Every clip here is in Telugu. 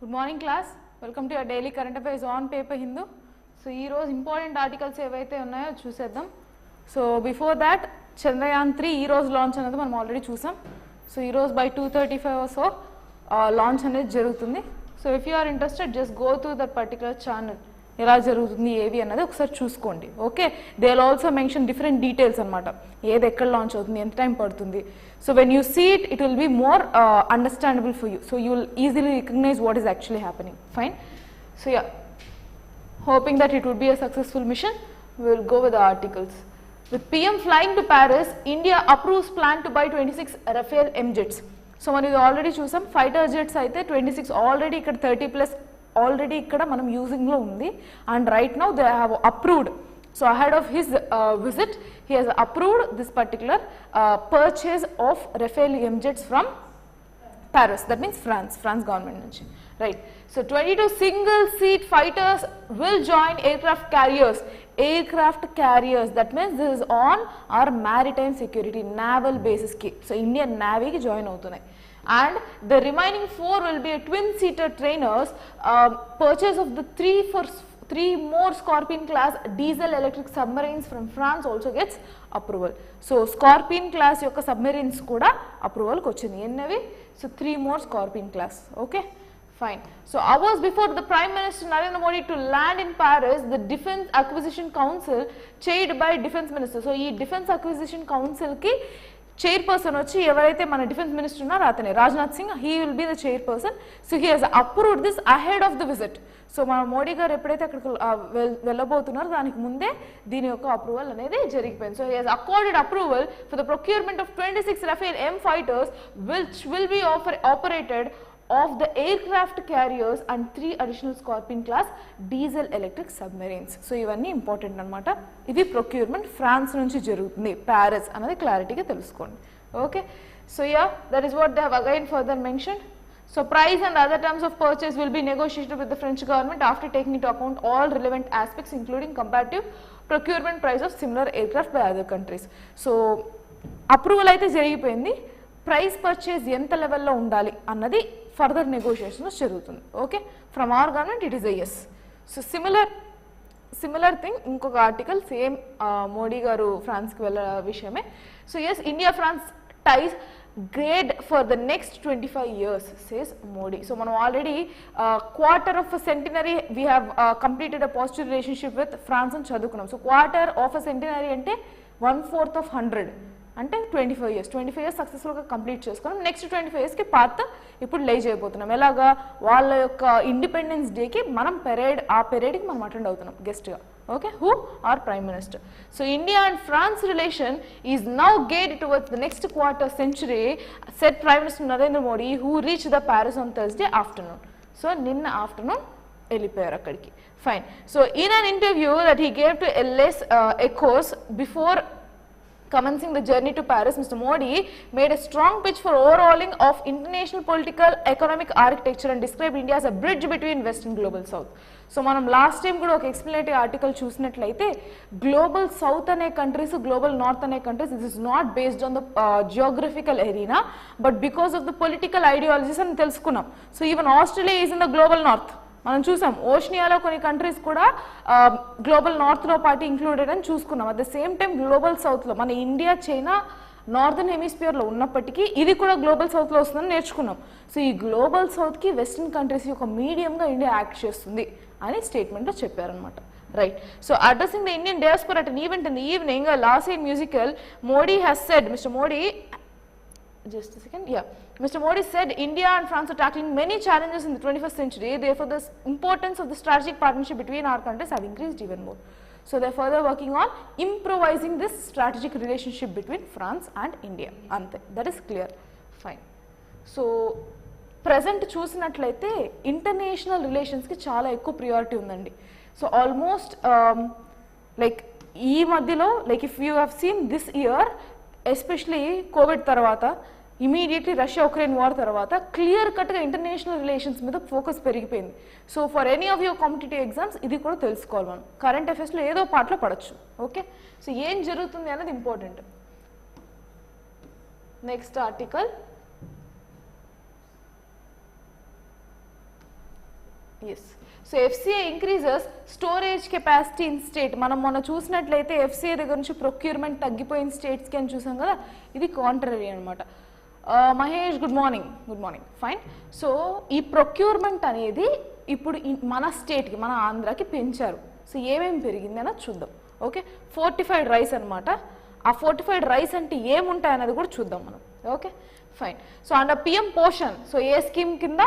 Good morning class. Welcome to your daily current affairs on paper Hindu. So ee roju important articles evaithe unnayo chuseddam. So before that Chandrayaan 3 ee roju launch anadi manam already chusam. So ee roju by 2:35 or so launch anedi jarugutundi. So if you are interested, just go to that particular channel. ఎలా జరుగుతుంది ఏవి అన్నది ఒకసారి చూసుకోండి. Okay, they will also mention different details అనమాట, ఏది ఎక్కడ లాంచ్ అవుతుంది, ఎంత టైం పడుతుంది. So when you see it, it will be more understandable for you. So you will easily recognise what is actually happening. Fine. So yeah, hoping that it would be a successful mission, we will go with the articles. With PM flying to Paris, India approves plan to buy 26 Rafale M jets. So మనం ఆల్రెడీ చూసాం, ఫైటర్ జెట్స్ అయితే 26 ఆల్రెడీ ఇక్కడ 30+ already ikkada manam using lo undi, and right now they have approved. So ahead of his visit, he has approved this particular purchase of Rafale M jets from Paris, that means France government nunchi, right. So 22 single seat fighters will join aircraft carriers, that means this is on our maritime security naval basis ki. So Indian Navy ki join avutunnai, and the remaining 4 will be a twin-seater trainers. Purchase of the 3 more Scorpion class diesel electric submarines from France also gets approval. So Scorpion class yokka submarines kuda approval ki vachindi. Ennavi? So 3 more Scorpion class. Okay, fine. So hours before the Prime Minister Narendra Modi to land in Paris, the Defence Acquisition Council chaired by Defence Minister. So ee Defence Acquisition Council ki chairperson వచ్చి ఎవరైతే మన డిఫెన్స్ మినిస్టర్ ఉన్నారో అతనే Rajnath Singh, he will be the chairperson. So he has approved this ahead of the visit. So మన మోడీ గారు ఎప్పుడైతే అక్కడికి వెళ్ళబోతున్నారో దానికి ముందే దీని యొక్క అప్రూవల్ అనేది జరిగిపోయింది. So he has accorded approval for the procurement of 26 Rafale M fighters which will be operated of the aircraft carriers and 3 additional Scorpion class diesel electric submarines. So ఇవన్నీ ఇంపార్టెంట్ అనమాట. ఇది ప్రొక్యూర్మెంట్ ఫ్రాన్స్ నుంచి జరుగుతుంది, ప్యారిస్ అనేది క్లారిటీగా తెలుసుకోండి. Okay, so yeah, that is what they have again further mention. So price and other terms of purchase will be negotiated with the French government after taking into account all relevant aspects including comparative procurement price of similar aircraft by other countries. So approval అయితే జరిగిపోయింది, ప్రైస్ పర్చేజ్ ఎంత లెవెల్లో ఉండాలి అన్నది ఫర్దర్ నెగోషియేషన్స్ జరుగుతుంది. Okay, from our government it is a yes. So similar thing ఇంకొక ఆర్టికల్ సేమ్ మోడీ గారు ఫ్రాన్స్కి వెళ్ళ విషయమే. So yes, India France ties grade for the next 25 years says Modi. So మనం already quarter of a centenary we have completed a positive relationship with France అని చదువుకున్నాం. So quarter of a centenary అంటే 1/4 of 100 అంటే 25 years సక్సెస్ఫుల్గా కంప్లీట్ చేసుకున్నాం. నెక్స్ట్ 25 yearsకి పాత ఇప్పుడు లే చేయబోతున్నాం. ఎలాగా, వాళ్ళ యొక్క ఇండిపెండెన్స్ డేకి మనం ఆ పెరేడ్కి మనం అటెండ్ అవుతున్నాం గెస్ట్గా. Okay, who are prime minister. So India and France relation is now gate towards the next quarter century, set prime minister Narendra Modi, who reach the Paris on Thursday afternoon. So నిన్న ఆఫ్టర్నూన్ వెళ్ళిపోయారు అక్కడికి. Fine. So in an interview that he gave to LS Echoes before commencing the journey to Paris, Mr. Modi made a strong pitch for overhauling of international political economic architecture and described India as a bridge between West and Global South. So మనం లాస్ట్ టైం కూడా ఒక ఎక్స్ప్లెనేటివ్ ఆర్టికల్ చూసినట్లయితే గ్లోబల్ సౌత్ అనే కంట్రీస్, గ్లోబల్ నార్త్ అనే countries, this is not based on the geographical arena but because of the political ideologies అని తెలుసుకున్నాం. So even Australia is in the global north, మనం చూసాం. ఓషనియాలో కొన్ని కంట్రీస్ కూడా గ్లోబల్ నార్త్లో పార్టీ ఇంక్లూడెడ్ అని చూసుకున్నాం. At the same time global సౌత్లో మన ఇండియా, చైనా నార్థన్ హెమిస్ఫియర్లో ఉన్నప్పటికీ ఇది కూడా గ్లోబల్ సౌత్లో వస్తుందని నేర్చుకున్నాం. సో ఈ గ్లోబల్ సౌత్కి వెస్టర్న్ కంట్రీస్ యొక్క మీడియంగా ఇండియా యాక్ట్ చేస్తుంది అని స్టేట్మెంట్లో చెప్పారనమాట. Right. So addressing the Indian diaspora at an event in the evening last year musical, Modi has said, Mr. Modi, just a second, yeah. Mr. Modi said India and France are tackling many challenges in the 21st century. Therefore, the importance of the strategic partnership between our countries have increased even more. So they are further working on improvising this strategic relationship between France and India. Ante, that is clear. Fine. So present చూసినట్లయితే ఇంటర్నేషనల్ రిలేషన్స్కి చాలా ఎక్కువ ప్రియారిటీ ఉందండి. సో ఆల్మోస్ట్ లైక్ ఈ మధ్యలో, like if you have seen this year, especially Covid తర్వాత, ఇమీడియట్లీ రష్యా ఉక్రెయిన్ వార్ తర్వాత క్లియర్ కట్గా ఇంటర్నేషనల్ రిలేషన్స్ మీద ఫోకస్ పెరిగిపోయింది. So for any of your competitive exams ఇది కూడా తెలుసుకోవాలి మనం. కరెంట్ అఫైర్స్లో ఏదో పాటలో పడచ్చు. ఓకే, సో ఏం జరుగుతుంది అనేది important. Next article, yes. So FCI increases storage capacity in state. మనం మొన్న చూసినట్లయితే FCI దగ్గర నుంచి ప్రొక్యూర్మెంట్ తగ్గిపోయిన స్టేట్స్కి అని చూసాం కదా, ఇది కాంట్రరీ అనమాట. Mahesh good morning. Good morning, fine. So ఈ ప్రొక్యూర్మెంట్ అనేది ఇప్పుడు మన స్టేట్కి, మన ఆంధ్రాకి పెంచారు. సో ఏమేమి పెరిగింది అన్నది చూద్దాం. ఓకే, ఫోర్టిఫైడ్ రైస్ అనమాట. ఆ ఫోర్టిఫైడ్ రైస్ అంటే ఏముంటాయి అన్నది కూడా చూద్దాం మనం. Okay, fine. So under PM Poshan, so ఏ స్కీమ్ కింద?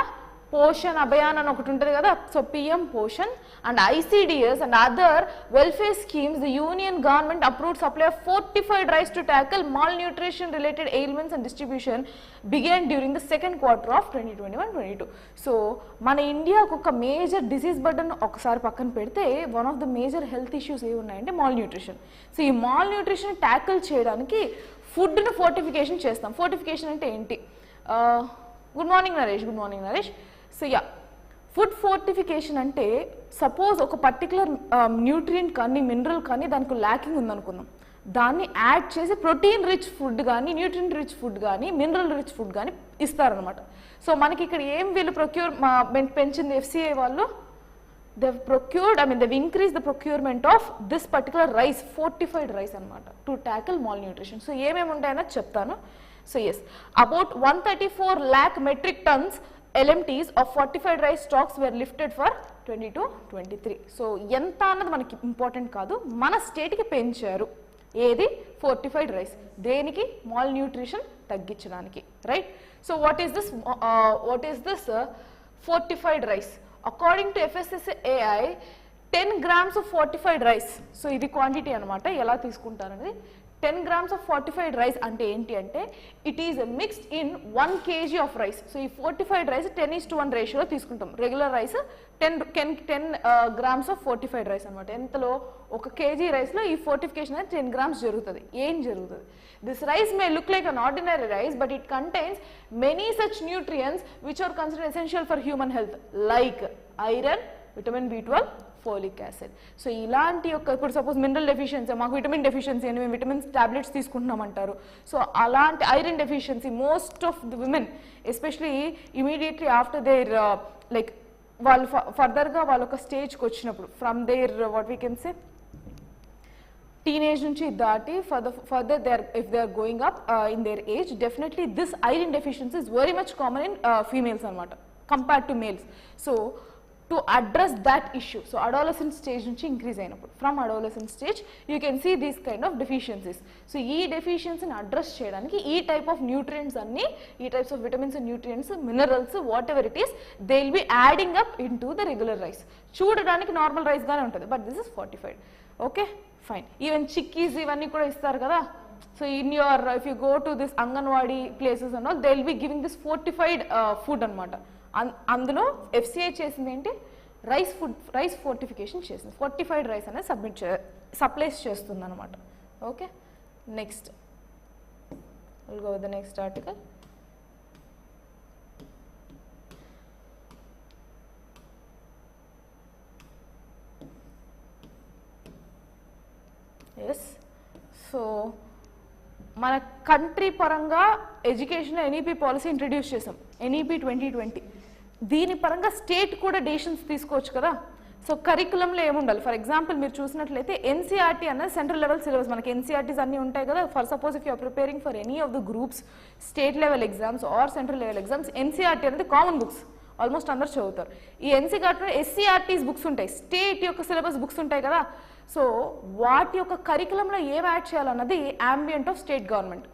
పోషన్ అభియాన్ అని ఒకటి ఉంటుంది కదా. So PM Poshan and ICDS and other welfare schemes, the union government approved supply of fortified rice to tackle malnutrition related ailments and distribution began during the second quarter of 2021-22. So మన ఇండియాకు ఒక మేజర్ డిసీజ్ బర్డన్ ఒకసారి పక్కన పెడితే one of the major health issues ఏమి ఉన్నాయంటే మాల్ న్యూట్రిషన్. సో ఈ మాల్ న్యూట్రిషన్ ట్యాకిల్ చేయడానికి ఫుడ్ను ఫోర్టిఫికేషన్ చేస్తాం. ఫోర్టిఫికేషన్ అంటే ఏంటి? Good morning Naresh. Good morning Naresh. So yeah, food fortification అంటే సపోజ్ ఒక పర్టికులర్ న్యూట్రియంట్ కానీ మినరల్ కానీ దానికి ల్యాకింగ్ ఉందనుకుందాం, దాన్ని యాడ్ చేసి ప్రోటీన్ రిచ్ ఫుడ్ కానీ న్యూట్రియంట్ రిచ్ ఫుడ్ కానీ మినరల్ రిచ్ ఫుడ్ కానీ ఇస్తారనమాట. సో మనకి ఇక్కడ ఏం వీళ్ళు పెంచింది FCI వాళ్ళు? they've procured, I mean they've increased the procurement of this particular rice, fortified rice అనమాట, to tackle malnutrition. సో ఏమేమి ఉంటాయని చెప్తాను. So yes, about 134 lakh metric tons LMTs of fortified rice stocks were lifted for 22-23. So ఎంత అన్నది మనకి ఇంపార్టెంట్ కాదు, మన స్టేట్కి పెంచారు. ఏది? Fortified rice. దేనికి? మాల్ న్యూట్రిషన్ తగ్గించడానికి, right? So what is this fortified rice? According to FSSAI 10 grams of fortified rice. So ఇది క్వాంటిటీ అనమాట, ఎలా తీసుకుంటారనేది. 10 grams of fortified rice అంటే ఏంటి అంటే it is mixed in 1 kg of rice. So ఈ ఫోర్టిఫైడ్ రైస్ 10:1 రేషియోలో తీసుకుంటాం. Regular rice 10 grams of fortified rice అనమాట. ఎంతలో? 1 kg రైస్లో ఈ ఫోర్టిఫికేషన్ అనేది 10 grams జరుగుతుంది. ఏం జరుగుతుంది? This rice may look like an ordinary rice, but it contains many such nutrients which are considered essential for human health, like iron, vitamin B12, folic acid. So ఇలాంటి ఇప్పుడు సపోజ్ మినరల్ డెఫిషియన్సీ, మాకు విటమిన్ డెఫిషియన్సీ అని మేము విటమిన్స్ టాబ్లెట్స్ తీసుకుంటున్నామంటారు. సో అలాంటి iron deficiency most of the women especially immediately after their like వాళ్ళు ఫర్దర్గా వాళ్ళు ఒక స్టేజ్కి వచ్చినప్పుడు from there what we can say teenage నుంచి దాటి further if they are going up in their age, definitely this iron deficiency is very much common in females anamata compared to males. So to address that issue, so adolescent stage nunchi increase ayinappudu, from adolescent stage you can see these kind of deficiencies. So ee deficiency ni address cheyadaniki ee type of nutrients anni, ee types of vitamins and nutrients, minerals, whatever it is, they will be adding up into the regular rice. చూడడానికి నార్మల్ రైస్ గానే ఉంటుంది, but this is fortified. Okay, fine. Even chikkis ఇవన్నీ కూడా ఇస్తారు కదా. So in your if you go to this anganwadi places and all, they will be giving this fortified food అనమాట. అందులో FCI చేసింది ఏంటి? రైస్ ఫోర్టిఫికేషన్ చేసింది. ఫోర్టిఫైడ్ రైస్ అనేది సప్లైస్ చేస్తుంది అనమాట. Okay, next will go with the next article. Yes, so మన కంట్రీ పరంగా ఎడ్యుకేషన్ NEP పాలసీ ఇంట్రడ్యూస్ చేసాం, NEP 2020. దీని పరంగా స్టేట్ కూడా డెసిషన్స్ తీసుకోవచ్చు కదా. సో కరికులంలో ఏముండాలి? ఫర్ ఎగ్జాంపుల్ మీరు చూసినట్లయితే NCERT అనేది సెంట్రల్ లెవెల్ సిలబస్. మనకి NCERTs అన్నీ ఉంటాయి కదా. For suppose if you are preparing for any of the groups, state level exams or central level exams, NCERT అనేది కామన్ బుక్స్, ఆల్మోస్ట్ అందరు చదువుతారు. ఈ NCERT SCERTs బుక్స్ ఉంటాయి, స్టేట్ యొక్క సిలబస్ బుక్స్ ఉంటాయి కదా. సో వాటి యొక్క కరికులంలో ఏం యాడ్ చేయాలన్నది ambient of state government,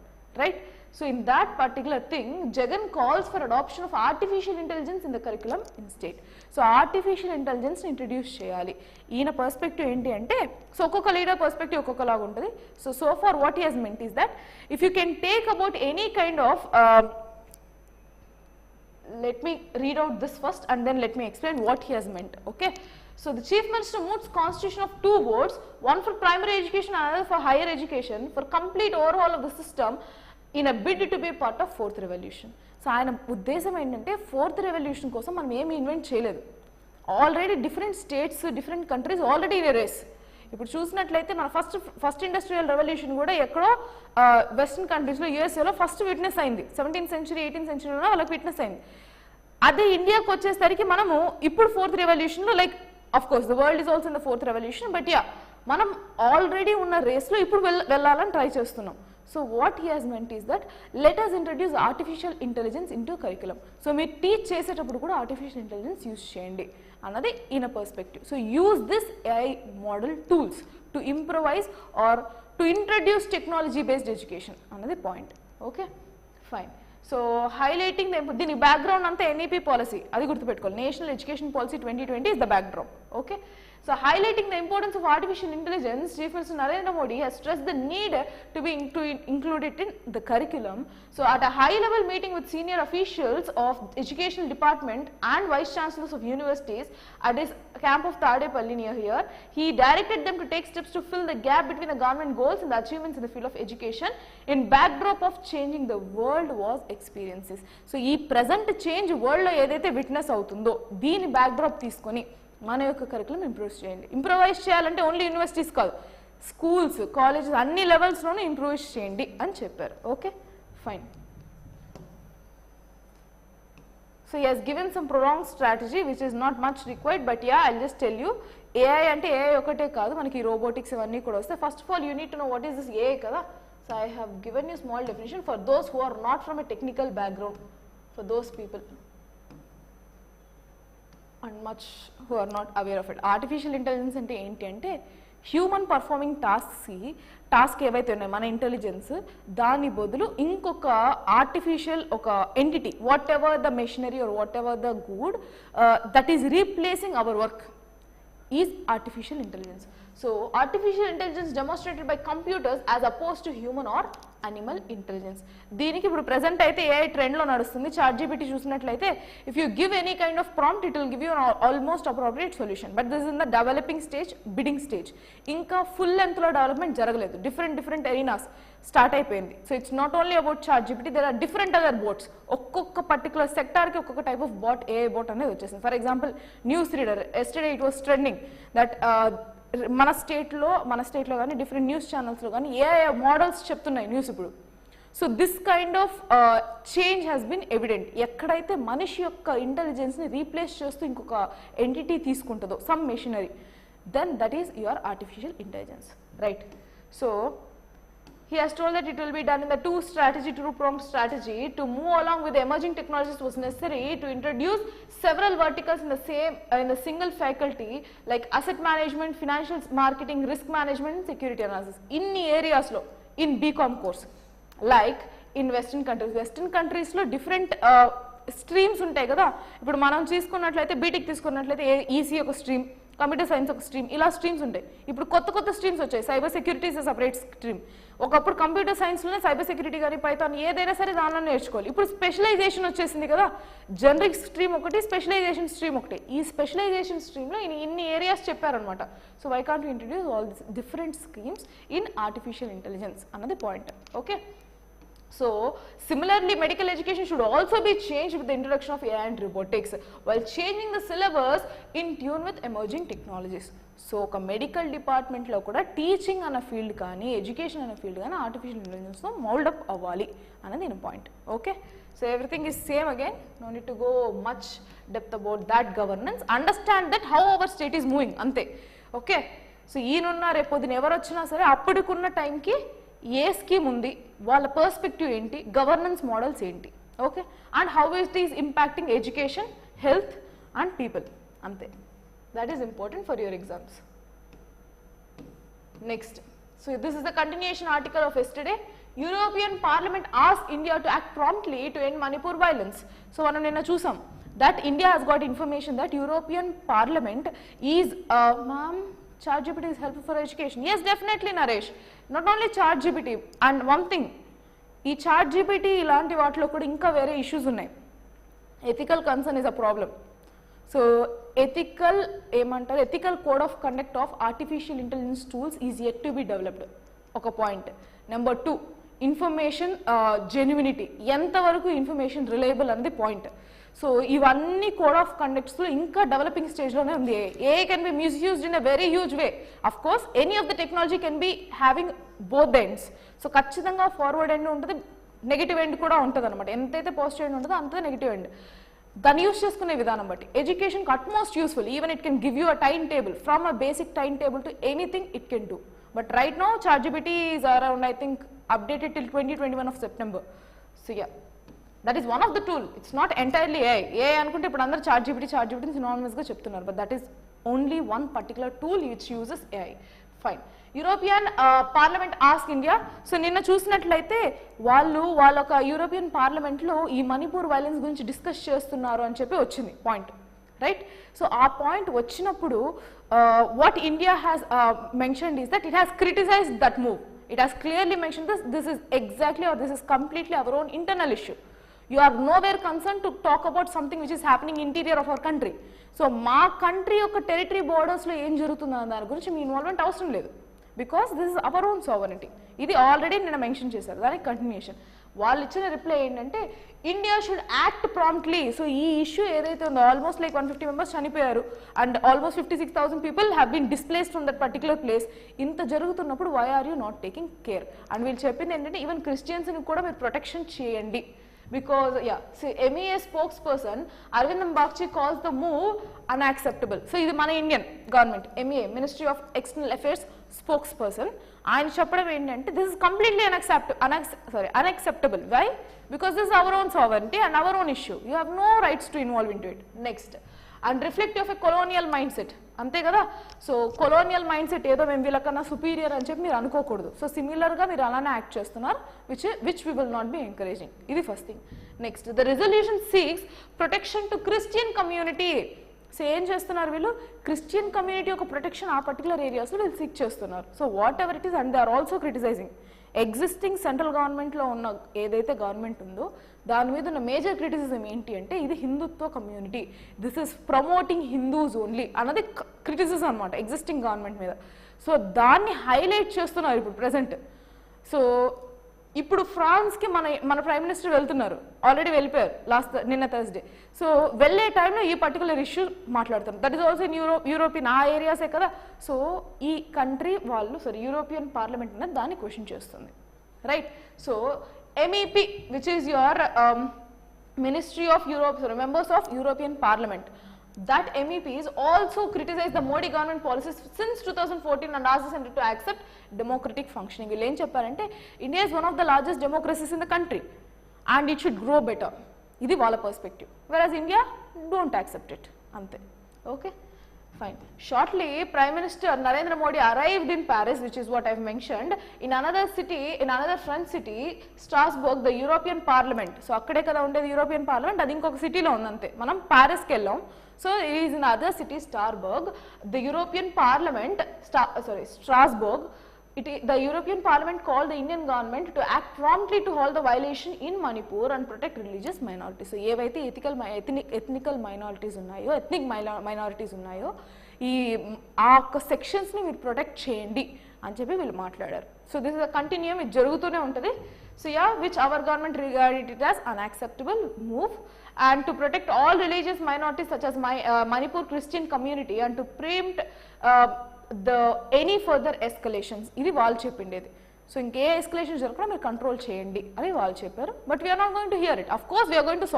right? So in that particular thing, Jagan calls for adoption of artificial intelligence in the curriculum in state. So artificial intelligence introduce cheyali. Eena perspective enti ante, so okkoka leader perspective okkoka laga untadi. So far what he has meant is that if you can take about any kind of let me read out this first and then let me explain what he has meant. Okay, so the Chief Minister moots constitution of 2 boards, one for primary education and another for higher education, for complete overhaul of the system in a bid to be part of 4th revolution. So ఆయన ఉద్దేశం ఏంటంటే 4th revolution కోసం మనం ఏమి ఇన్వెంట్ చేయలేదు. Already different states, different countries already in race. ఇప్పుడు చూసినట్లయితే మన ఫస్ట్ ఇండస్ట్రియల్ రెవల్యూషన్ కూడా ఎక్కడో వెస్టర్న్ కంట్రీస్లో, USAలో ఫస్ట్ విట్నెస్ అయింది. 17th century 18th centuryలో వాళ్ళకి విట్నెస్ అయింది. అదే ఇండియాకి వచ్చేసరికి మనము ఇప్పుడు 4th రెవల్యూషన్లో like of course the world is also in the 4th revolution, but yeah మనం ఆల్రెడీ ఉన్న రేస్లో ఇప్పుడు వెళ్ళాలని ట్రై చేస్తున్నాం. So what he has meant is that let us introduce artificial intelligence into curriculum. So మీరు టీచ్ చేసేటప్పుడు కూడా ఆర్టిఫిషియల్ ఇంటెలిజెన్స్ యూజ్ చేయండి అన్నది ఈయన perspective. So use this AI model tools to improvise or to introduce technology based education అన్నది point. Okay fine. So highlighting దీని బ్యాక్గ్రౌండ్ అంతా NEP పాలసీ, అది గుర్తుపెట్టుకోవాలి. National education policy 2020 is the backdrop. Okay, so highlighting the importance of artificial intelligence, Chief Minister Narendra Modi has stressed the need to be included in the curriculum. So at a high level meeting with senior officials of educational department and vice chancellors of universities at his camp of Tadepalli near here, he directed them to take steps to fill the gap between the government goals and the achievements in the field of education in backdrop of changing the world was experiences. So ee present change world lo edaithe witness avutundo deeni backdrop teeskoni మన యొక్క కరికులం ఇంప్రూవైజ్ చేయాలంటే ఓన్లీ యూనివర్సిటీస్ కాదు, స్కూల్స్, కాలేజెస్ అన్ని లెవెల్స్లోనూ ఇంప్రూవైజ్ చేయండి అని చెప్పారు. Okay fine. So he has given some prolong strategy which is not much required, but yeah I'll just tell you. AI అంటే AI ఒకటే కాదు, మనకి రోబోటిక్స్ ఇవన్నీ కూడా వస్తాయి. First of all you need to know what is this AI కదా. So I have given you small definition for those who are not from a technical background, for those people and much who are not aware of it. Artificial intelligence అంటే ఏంటి అంటే హ్యూమన్ పర్ఫార్మింగ్ టాస్క్ ఏవైతే ఉన్నాయో మన ఇంటెలిజెన్స్ దాని బదులు ఇంకొక ఆర్టిఫిషియల్ ఒక entity, whatever the machinery or whatever the good that is replacing our work is artificial intelligence. So artificial intelligence demonstrated by computers as oppose to human or animal intelligence. దీనికి ఇప్పుడు ప్రెసెంట్ అయితే AI ట్రెండ్లో నడుస్తుంది. ChatGPT చూసినట్లయితే if you give any kind of prompt it will give you almost appropriate solution, but this in the developing stage, bidding stage. ఇంకా ఫుల్ లెంత్లో డెవలప్మెంట్ జరగలేదు, డిఫరెంట్ ఎరీనాస్ స్టార్ట్ అయిపోయింది. So it's not only about ChatGPT, there are different other bots. ఒక్కొక్క పర్టికులర్ సెక్టార్కి ఒక్కొక్క type of bot, AI bot అనేది వచ్చేసింది. For example news reader, yesterday it was trending that మన స్టేట్లో కానీ డిఫరెంట్ న్యూస్ ఛానల్స్లో కానీ AI మోడల్స్ చెప్తున్నాయి న్యూస్ ఇప్పుడు. So this kind of change has been evident. ఎక్కడైతే మనిషి యొక్క ఇంటెలిజెన్స్ని రీప్లేస్ చేస్తూ ఇంకొక ఎంటిటీ తీసుకుంటుందో, some machinery, then that is your artificial intelligence, right? So he has told that it will be done in the two-pronged strategy to move along with the emerging technologies was necessary to introduce several verticals in the single faculty like asset management, financial marketing, risk management and security analysis. Inni areas lo in BCom course, like in western countries lo different streams ఉంటాయి కదా. ఇప్పుడు మనం తీసుకున్నట్లయితే బీటెక్ తీసుకున్నట్లయితే ఈసీ ఒక స్ట్రీమ్, కంప్యూటర్ సైన్స్ ఒక స్ట్రీమ్, ఇలా స్ట్రీమ్స్ ఉంటాయి. ఇప్పుడు కొత్త స్ట్రీమ్స్ వచ్చాయి. Cyber security is separate stream. ఒకప్పుడు కంప్యూటర్ సైన్స్లోనే సైబర్ సెక్యూరిటీ కానీ పైథాన్ ఏదైనా సరే దానిలో నేర్చుకోవాలి. ఇప్పుడు స్పెషలైజేషన్ వచ్చేసింది కదా. జనరిక్ స్ట్రీమ్ ఒకటి, స్పెషలైజేషన్ స్ట్రీమ్ ఒకటి. ఈ స్పెషలైజేషన్ స్ట్రీమ్లో ఇన్ని ఏరియాస్ చెప్పారనమాట. So why can't you introduce all this different schemes in artificial intelligence అన్నది point. Okay, so similarly medical education should also be changed with the introduction of AI and robotics while changing the syllabus in tune with emerging technologies. So ఒక మెడికల్ డిపార్ట్మెంట్లో కూడా టీచింగ్ అన్న ఫీల్డ్ కానీ ఎడ్యుకేషన్ అన్న ఫీల్డ్ కానీ ఆర్టిఫిషియల్ ఇంటెలిజెన్స్తో మౌల్డప్ అవ్వాలి అన్నది నేను point. Okay, so everything is same again, no need to go much depth about that governance. Understand that how our state is moving అంతే. ఓకే, సో ఈయనున్న రేపొద్దున ఎవరు వచ్చినా సరే అప్పటికున్న టైంకి ఏ స్కీమ్ ఉంది, వాళ్ళ పర్స్పెక్టివ్ ఏంటి, గవర్నెన్స్ మోడల్స్ ఏంటి, okay, and how it is impacting education, health and people, అంతే. That is important for your exams. Next, so this is the continuation article of yesterday. European Parliament asked India to act promptly to end Manipur violence. So మనం నిన్న చూసాం that India has got information that European Parliament is ma'am, ChatGPT is helpful for education. Yes, definitely Naresh. Not only ChatGPT, and one thing, ఈ ChatGPT ఇలాంటి వాటిలో కూడా ఇంకా వేరే ఇష్యూస్ ఉన్నాయి. Ethical concern is a problem. So ethical code of conduct of artificial intelligence tools is yet to be developed, ఒక పాయింట్. నెంబర్ 2, ఇన్ఫర్మేషన్ జెన్యూనిటీ, ఎంతవరకు ఇన్ఫర్మేషన్ రిలయబుల్ అనేది పాయింట్. సో ఇవన్నీ కోడ్ ఆఫ్ కండక్ట్స్లో ఇంకా డెవలపింగ్ స్టేజ్లోనే ఉంది. ఏ can be misused in a very huge way. Of course any of the technology can be having both ends. So ఖచ్చితంగా ఫార్వర్డ్ ఎండ్ ఉంటుంది, నెగిటివ్ ఎండ్ కూడా ఉంటుంది అనమాట. ఎంతైతే పాజిటివ్ ఎండ్ ఉంటుందో అంతే నెగిటివ్ ఎండ్. దాన్ని యూస్ చేసుకునే విధానం బట్టి ఎడ్యుకేషన్కి utmost useful. Even it can give you a time table from a basic time table to anything it can do. But right now ChatGPT is around, I think, updated till 2021 of September. So yeah, that is one of the tool. It's not entirely AI అనుకుంటే ఇప్పుడు అందరూ ChatGPT synonymous గా చెప్తున్నారు, but that is only one particular tool which uses AI. Fine. European parliament ask India. So నిన్న చూసినట్లయితే వాళ్ళ ఒక యూరోపియన్ పార్లమెంట్లో ఈ మణిపూర్ వైలెన్స్ గురించి డిస్కస్ చేస్తున్నారు అని చెప్పి వచ్చింది పాయింట్, రైట్? సో ఆ పాయింట్ వచ్చినప్పుడు what India has mentioned is that it has criticised that move. It has clearly mentioned this is exactly or this is completely our own internal issue. You are nowhere concerned to talk about something which is happening interior of our country. So మా కంట్రీ యొక్క టెరిటరీ బోర్డర్స్లో ఏం జరుగుతుందో దాని గురించి మీ ఇన్వాల్వ్మెంట్ అవసరం లేదు, because this is our own sovereignty. ఇది ఆల్రెడీ నేను మెన్షన్ చేశారు, దానికి కంటిన్యూషన్. వాళ్ళు ఇచ్చిన రిప్లై ఏంటంటే India should act promptly. So ఈ ఇష్యూ ఏదైతే ఉందో ఆల్మోస్ట్ లైక్ 150 మెంబర్స్ చనిపోయారు and almost 56,000 people have been displaced from that particular place. ఇంత జరుగుతున్నప్పుడు why are you not taking care? And వీళ్ళు చెప్పింది ఏంటంటే ఈవెన్ క్రిస్టియన్స్ని కూడా మీరు ప్రొటెక్షన్ చేయండి. Because MEA spokesperson Arvindam Bagchi calls the move unacceptable. So ఇది మన Indian government MEA ministry of external affairs spokesperson ఆయన చెప్పడం ఏంటంటే this is completely unacceptable. Why? Because this is our own sovereignty and our own issue. You have no rights to involve into it. Next, and reflective of a colonial mindset. అంతే కదా? సో కొలోనియల్ మైండ్ సెట్ ఏదో మేము వీళ్ళకన్నా సుపీరియర్ అని చెప్పి మీరు అనుకోకూడదు. సో సిమిలర్గా మీరు అలానే యాక్ట్ చేస్తున్నారు, which we will not be encouraging. ఇది first thing. Next, the resolution seeks protection to Christian community. So ఏం చేస్తున్నారు వీళ్ళు? క్రిస్టియన్ కమ్యూనిటీ యొక్క ప్రొటెక్షన్ ఆ పర్టికులర్ ఏరియాస్లో వీళ్ళు సీక్ చేస్తున్నారు. So whatever it is, and they are also criticising existing central గవర్నమెంట్లో ఉన్న ఏదైతే గవర్నమెంట్ ఉందో దాని మీద ఉన్న మేజర్ క్రిటిసిజం ఏంటి అంటే ఇది Hindutva community, this is promoting Hindus only అన్నది క్రిటిసిజం అనమాట ఎగ్జిస్టింగ్ గవర్నమెంట్ మీద. సో దాన్ని హైలైట్ చేస్తున్నారు ఇప్పుడు ప్రజెంట్. సో ఇప్పుడు ఫ్రాన్స్కి మన ప్రైమ్ మినిస్టర్ వెళ్తున్నారు, ఆల్రెడీ వెళ్ళిపోయారు నిన్న థర్స్డే. సో వెళ్ళే టైంలో ఈ పర్టికులర్ ఇష్యూ మాట్లాడుతున్నారు. That is also in European ఆ ఏరియాసే కదా. సో ఈ కంట్రీ వాళ్ళు యూరోపియన్ పార్లమెంట్ అనేది దాన్ని క్వశ్చన్ చేస్తుంది, right? So MEP, which is your Ministry of Europe, members of European Parliament, that MEP is also criticized the Modi government policies since 2014 and asked the Centre to accept democratic functioning. వీళ్ళు ఏం చెప్పారంటే India is one of the largest democracies in the country and it should grow better. ఇది వాళ్ళ perspective. whereas India don't accept it. అంతే. Okay, fine. Shortly, Prime Minister Narendra Modi arrived in Paris, which is what I've mentioned. In another French city, Strasbourg, the European Parliament. So akkade kada undedi European Parliament, adi inkoka city lo undante. Manam Paris ki ellam. So it is in other city, Strasbourg. The European Parliament, Strasbourg. The European Parliament called the Indian government to act promptly to halt the violation in Manipur and protect religious minorities. So ఏవైతే ethnical minorities ఉన్నాయో, ethnic minorities ఉన్నాయో ఈ ఆ ఒక్క సెక్షన్స్ని మీరు ప్రొటెక్ట్ చేయండి అని చెప్పి వీళ్ళు మాట్లాడారు. So this is a continuum, ఇది జరుగుతూనే ఉంటుంది. So which our government regarded it as unacceptable move and to protect all religious minorities such as Manipur Christian community and to preempt any further escalations. ఇది వాళ్ళు చెప్పిండేది. సో ఇంకే ఎస్కలేషన్స్ జరగకుండా మీరు కంట్రోల్ చేయండి అని వాళ్ళు చెప్పారు. But we're not going to hear it. Of course we're going to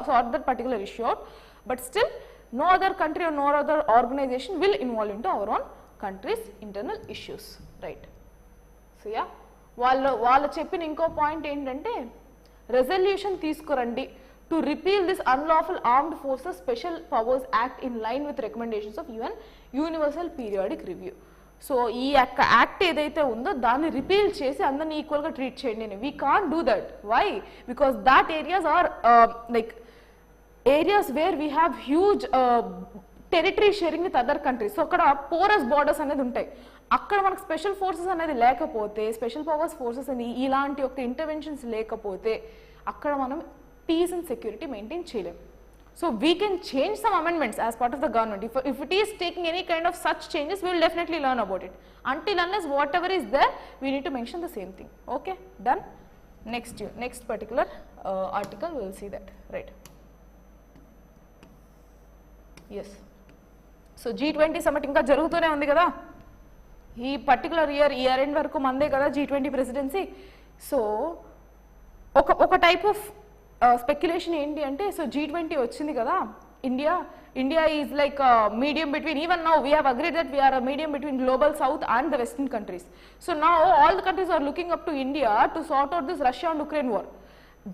sort that particular issue out, but still no other country or no other organisation will involve in to our own countries internal issues, right? So వాళ్ళు చెప్పిన ఇంకో పాయింట్ ఏంటంటే రెజల్యూషన్ తీసుకురండి to repeal this unlawful armed forces special powers act in line with recommendations of UN universal periodic review. So ఈ యొక్క యాక్ట్ ఏదైతే ఉందో దాన్ని రిపీల్ చేసి అందరినీ ఈక్వల్గా ట్రీట్ చేయండి. We can't do that. Why? Because that areas are like areas where we have huge territory sharing with other countries. So అక్కడ పోరస్ బార్డర్స్ అనేది ఉంటాయి. అక్కడ మనకు స్పెషల్ ఫోర్సెస్ అనేది లేకపోతే, స్పెషల్ పవర్స్ ఫోర్సెస్ అని ఇలాంటి యొక్క ఇంటర్వెన్షన్స్ లేకపోతే అక్కడ మనం peace and security maintain cheyalem. So we can change some amendments as part of the government. If it is taking any kind of such changes, we will definitely learn about it. Until unless whatever is there, we need to mention the same thing. Okay, done. Next particular article, we will see that, right? Yes. So G20 summit ఇంకా జరుగుతూనే ఉంది కదా. ఈ పర్టికులర్ ఇయర్ ఎండ్ వరకు మందే కదా G20 ప్రెసిడెన్సీ. సో ఒక టైప్ ఆఫ్ స్పెక్యులేషన్ ఏంటి అంటే, సో G20 వచ్చింది కదా, India is like medium between, even now we have agreed that we are a medium between global south and the western countries. So now all the countries are looking up to India to sort out this Russia and Ukraine war.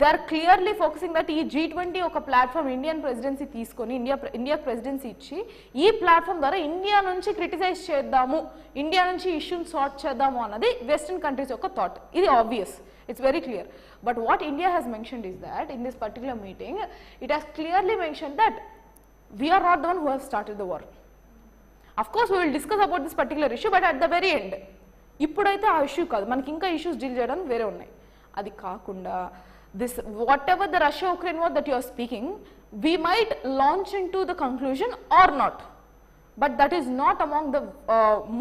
They are clearly focusing that ఈ G20 ఒక ప్లాట్ఫామ్ ఇండియన్ ప్రెసిడెన్సీ తీసుకొని ఇండియా ప్రెసిడెన్సీ ఇచ్చి ఈ ప్లాట్ఫామ్ ద్వారా ఇండియా నుంచి క్రిటిసైజ్ చేద్దాము, ఇండియా నుంచి ఇష్యూని సార్ట్ చేద్దాము అన్నది వెస్టర్న్ కంట్రీస్ యొక్క థాట్. ఇది obvious, it's very clear. But what India has mentioned is that in this particular meeting, it has clearly mentioned that we are not the one who have started the war. Of course, we will discuss about this particular issue, but at the very end, ఇప్పుడైతే ఆ ఇష్యూ కాదు, మనకి ఇంకా ఇష్యూస్ డీల్ చేయడానికి వేరే ఉన్నాయి. అది కాకుండా this whatever the Russia-Ukraine war that you are speaking, we might launch into the conclusion or not. But that is not among the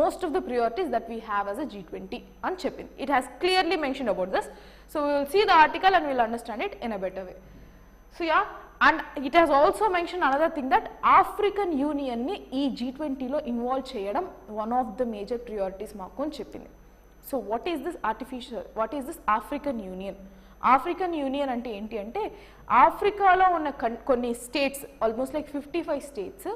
most of the priorities that we have as a G20 అని చెప్పింది. It has clearly mentioned about this. So we will see the article and we will understand it in a better way. So yeah, and it has also mentioned another thing that African Union ని ఈ G20 లో ఇన్వాల్వ్ చేయడం one of the major priorities మాకు అని చెప్పింది. So what is this African Union? African union అంటే ఏంటి అంటే, ఆఫ్రికాలో ఉన్న కొన్ని states, almost like 55 states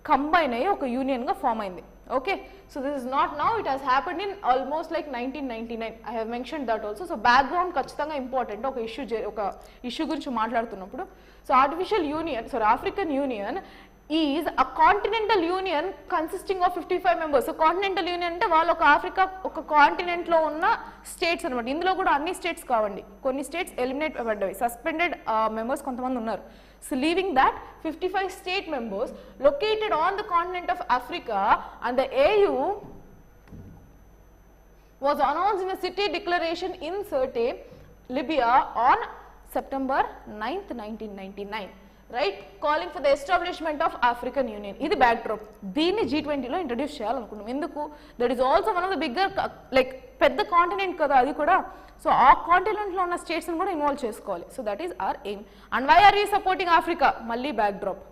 combine అయ్యి ఒక యూనియన్గా ఫామ్ అయింది. Okay, so this is not now, it has happened in almost like 1999. I have mention that also. So background ఖచ్చితంగా ఇంపార్టెంట్ ఒక ఇష్యూ గురించి మాట్లాడుతున్నప్పుడు. So African union is a continental union consisting of 55 members. So continental union అంటే వాళ్ళు ఒక ఆఫ్రికా ఒక కాంటినెంట్ లో ఉన్న స్టేట్స్ అనమాట. ఇందులో కూడా అన్ని స్టేట్స్ కావండి, కొన్ని స్టేట్స్ ఎలిమినేట్ అవ్వబడ్డాయి, సస్పెండెడ్ మెంబర్స్ కొంతమంది ఉన్నారు. So leaving that 55 state members located on the continent of Africa, and the AU was announced in a city declaration in Sirte, Libya on September 9th, 1999. Right, calling for the establishment of African Union. ఇది బ్యాక్డ్రాప్. దీన్ని G20 లో ఇంట్రడ్యూస్ చేయాలనుకున్నాం. ఎందుకు? That is also one of the bigger, like పెద్ద కాంటినెంట్ కదా అది కూడా. సో ఆ కాంటినెంట్ లో ఉన్న స్టేట్స్ కూడా ఇన్వాల్వ్ చేసుకోవాలి. So that is our aim. And why are you supporting Africa? మళ్ళీ backdrop.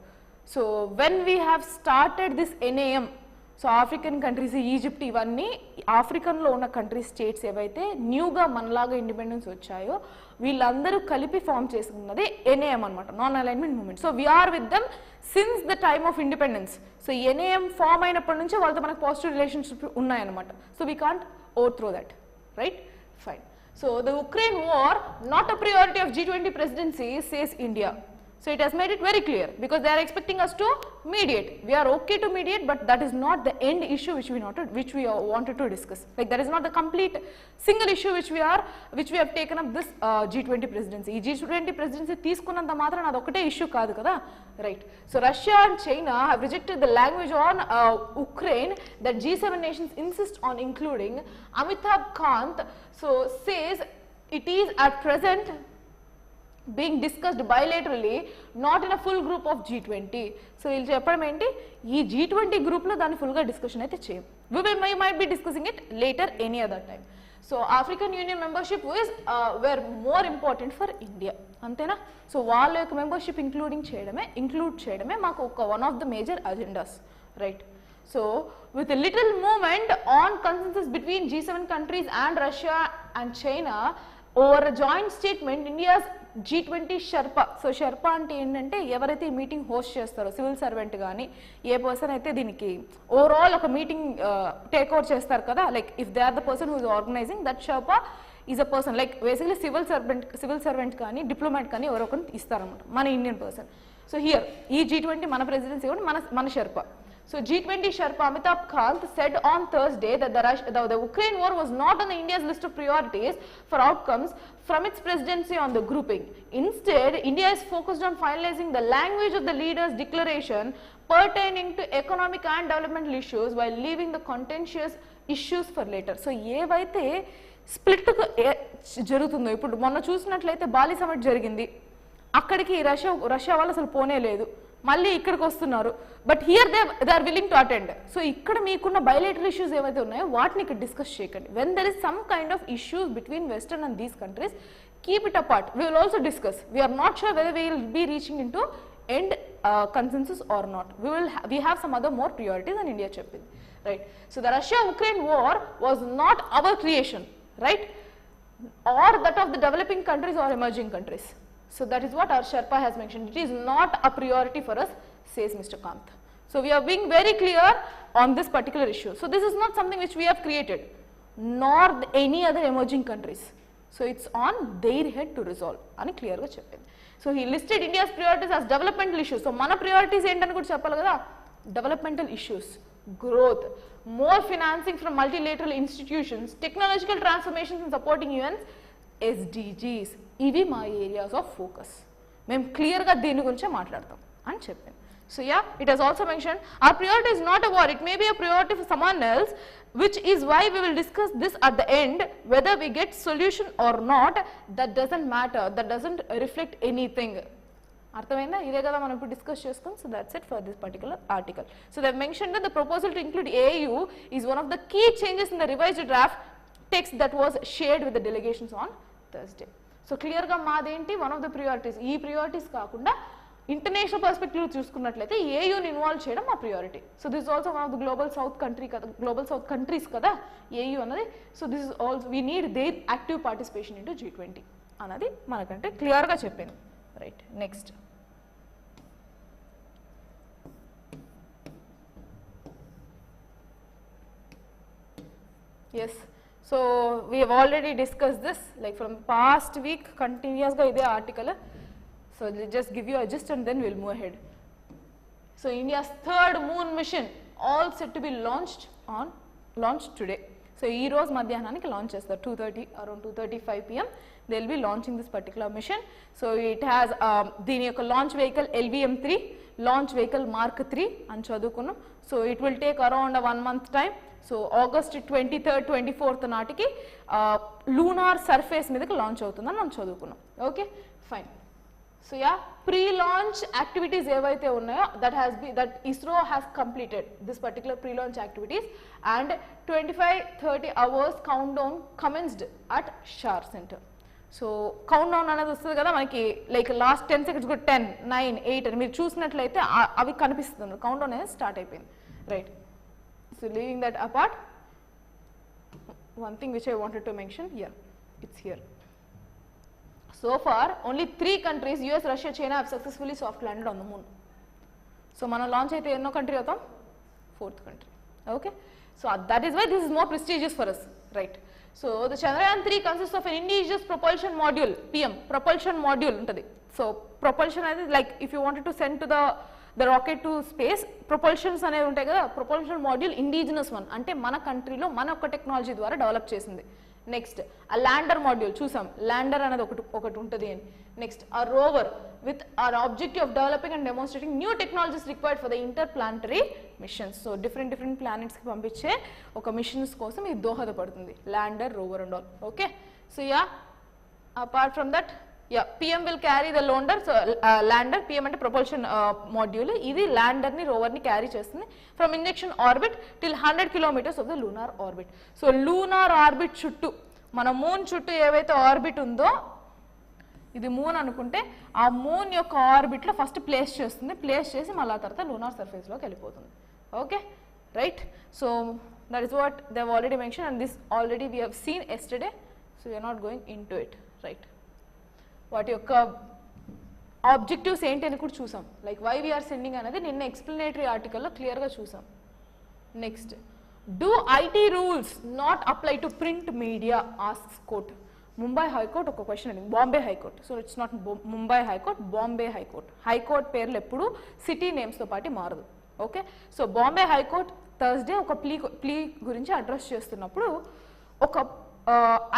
So when we have started this NAM, so African countries, Egypt, ఇవన్నీ ఆఫ్రికన్లో ఉన్న కంట్రీస్ స్టేట్స్ ఏవైతే న్యూగా మనలాగా ఇండిపెండెన్స్ వచ్చాయో వీళ్ళందరూ కలిపి ఫామ్ చేసుకున్నది NAM అనమాట, non alignment movement. So we're with them since the time of independence. So NAM form అయినప్పటి నుంచి వాళ్ళతో మనకు పాజిటివ్ రిలేషన్షిప్ ఉన్నాయన్నమాట. So we can't overthrow that, right? Fine. So the Ukraine war not a priority of G20 presidency, says India. So it has made it very clear, because they are expecting us to mediate. We are okay to mediate, but that is not the end issue which we wanted to discuss. Like that is not the complete single issue which we have taken up this G20 presidency. ఈ G20 presidency తీసుకున్నంత మాత్రం అది ఒకటే ఇష్యూ కాదు కదా, right? So Russia and China have rejected the language on Ukraine that G7 nations insist on including. Amitabh Kant so says it is at present being discussed bilaterally, not in a full group of G20. So వీళ్ళు చెప్పడం ఏంటి, ఈ G20 గ్రూప్లో దాన్ని ఫుల్గా డిస్కషన్ అయితే చేయం. We might be discussing it later any other time. So African Union membership were more important for India. అంతేనా? సో వాళ్ళ యొక్క మెంబర్షిప్ ఇంక్లూడ్ చేయడమే మాకు ఒక one of the major agendas, right? So with a little movement on consensus between G7 countries and Russia and China over a joint statement, India's G20 Sherpa. So Sherpa అంటే ఏంటంటే ఎవరైతే ఈ మీటింగ్ హోస్ట్ చేస్తారో, సివిల్ సర్వెంట్ కానీ ఏ పర్సన్ అయితే దీనికి ఓవరాల్ ఒక మీటింగ్ టేక్ ఓవర్ చేస్తారు కదా, like if they are the person who is organising, that sherpa is a person, like basically civil servant కానీ డిప్లొమాట్ కానీ ఎవరో ఒకరిని ఇస్తారన్నమాట, మన ఇండియన్ పర్సన్. సో హియర్ ఈ G20 మన ప్రెసిడెన్సీ కూడా మన Sherpa. So G20 Sherpa Amitabh Kant said on Thursday that the Ukraine war was not on India's list of priorities for outcomes from its presidency on the grouping. Instead, India is focused on finalizing the language of the leaders' declaration pertaining to economic and developmental issues while leaving the contentious issues for later. So ఏవైతే స్ప్లిట్ జరుగుతుందో, ఇప్పుడు మొన్న చూసినట్లయితే బాలి సమిట్ జరిగింది, అక్కడికి రష్యా వాళ్ళు అసలు పోనే లేదు, మళ్ళీ ఇక్కడికి వస్తున్నారు, but here they are willing to attend. So ఇక్కడ మీకున్న బయలేటరల్ ఇష్యూస్ ఏవైతే ఉన్నాయో వాటిని ఇక్కడ డిస్కస్ చేయకండి. When there is some kind of issues between western and these countries, keep it apart. We will also discuss. We're not sure whether we will be reaching in to end consensus or not. We have some other more priorities and India చెప్పింది, right? So the Russia-Ukraine war was not our creation, right? Or that of the developing countries or emerging countries. So that is what our Sherpa has mentioned. It is not a priority for us, says Mr. Kant. So we are being very clear on this particular issue. So this is not something which we have created, nor any other emerging countries. So it's on their head to resolve అని క్లియర్ గా చెప్పింది. So he listed India's priorities as developmental issues. So మన priorities ఏంటని కూడా చెప్పాలి కదా, developmental issues, growth, more financing from multilateral institutions, technological transformations and supporting UN's SDGs. ఇవి మా ఏరియాస్ ఆఫ్ ఫోకస్. మేము క్లియర్గా దీని గురించే మాట్లాడతాం అని చెప్పింది. So yeah, it has also mentioned our priority is not a war, it may be a priority for someone else, which is why we will discuss this at the end. Whether we get solution or not, that doesn't matter, that doesn't reflect anything. అర్థమైందా? ఇదే కదా మనం ఇప్పుడు డిస్కస్ చేసుకున్నాం. So that's it for this particular article. So they mention that the proposal to include AAU is one of the key changes in the revised draft text that was shared with the delegations on Thursday. So క్లియర్గా మాదేంటి, వన్ ఆఫ్ ద ప్రియారిటీస్. ఈ ప్రియారిటీస్ కాకుండా ఇంటర్నేషనల్ పర్స్పెక్టివ్ చూసుకున్నట్లయితే ఏయూని ఇన్వాల్వ్ చేయడం మా priority. So this is also one of the global south country కదా, గ్లోబల్ సౌత్ కంట్రీస్ కదా ఏయూ అన్నది. So this is also we need there active participation into G20 అన్నది మనకంటే క్లియర్గా చెప్పాను. Right, next yes, so we have already discussed this like from past week continuous ga ide article. So let's just give you a gist and then we'll move ahead. So India's third moon mission all set to be launched today. So ee roz madhyananiki launch chestaru 2:30 around 2:35 pm they will be launching this particular mission. So it has dini yokka launch vehicle LVM-3, launch vehicle Mark 3 అని చదువుకున్నాం. So it will take around a 1 month time. So August 23rd 24th నాటికి లూనార్ సర్ఫేస్ మీదకి లాంచ్ అవుతుందని మనం చదువుకున్నాం. Okay fine. So yeah, pre launch activities ఏవైతే ఉన్నాయో that ISRO has completed this particular pre launch activities and 25-30 hours countdown commenced at SHAR centre. So countdown అనేది వస్తుంది కదా మనకి, లైక్ లాస్ట్ 10 seconds కూడా 10, 9, 8 అని మీరు చూసినట్లయితే అవి కనిపిస్తుంది. కౌంట్ డౌన్ అనేది స్టార్ట్ అయిపోయింది. Right, so leaving that apart, one thing which I wanted to mention here, it's here. So far only 3 countries US, Russia, China have successfully soft landed on the moon. So mana launch aithe enno country avtam, 4th country. Okay, so that is why this is more prestigious for us, right? So the Chandrayaan 3 consists of an indigenous propulsion module, PM propulsion module untadi. So propulsion is like if you wanted to send to the rocket to space, propulsions అనేవి ఉంటాయి కదా, ప్రొపల్షన్ మాడ్యూల్ ఇండిజినస్ వన్ అంటే మన కంట్రీలో మన ఒక్క టెక్నాలజీ ద్వారా డెవలప్ చేసింది. నెక్స్ట్ ఆ ల్యాండర్ మాడ్యూల్ చూసాం, ల్యాండర్ అనేది ఒకటి ఉంటుంది అని. Next a rover with our objective of developing and demonstrating new technologies required for the interplanetary missions. So different ప్లానెట్స్కి పంపించే ఒక మిషన్స్ కోసం ఇది దోహదపడుతుంది, lander, rover and all. Okay, so yeah, apart from that PM will carry the lander. PM అంటే propulsion module. ఇది lander ని rover ని క్యారీ చేస్తుంది from injection orbit till 100 kilometers of the lunar orbit. So lunar orbit చుట్టూ, మన మూన్ చుట్టూ ఏవైతే ఆర్బిట్ ఉందో, ఇది మూన్ అనుకుంటే ఆ మూన్ యొక్క ఆర్బిట్లో ఫస్ట్ ప్లేస్ చేస్తుంది, ప్లేస్ చేసి మళ్ళీ ఆ తర్వాత లూనార్ సర్ఫేస్లోకి వెళ్ళిపోతుంది. Okay right, so that is what they have already mention and this already we have seen yesterday. So we're not going in to it. Right, వాటి యొక్క ఆబ్జెక్టివ్స్ ఏంటి అని కూడా చూసాం, లైక్ వై వీఆర్ సెండింగ్ అనేది నిన్న ఎక్స్ప్లెనేటరీ ఆర్టికల్లో క్లియర్గా చూసాం. Next, do IT rules not apply to print media asks court. Mumbai high court ఒక క్వశ్చన్ అడిగింది, Bombay high court. So it's not Mumbai high court, Bombay high court. High court పేర్లు ఎప్పుడు సిటీ నేమ్స్తో పాటు మారదు. Okay, so Bombay high court Thursday ఒక ప్లీ గురించి అడ్రస్ చేస్తున్నప్పుడు ఒక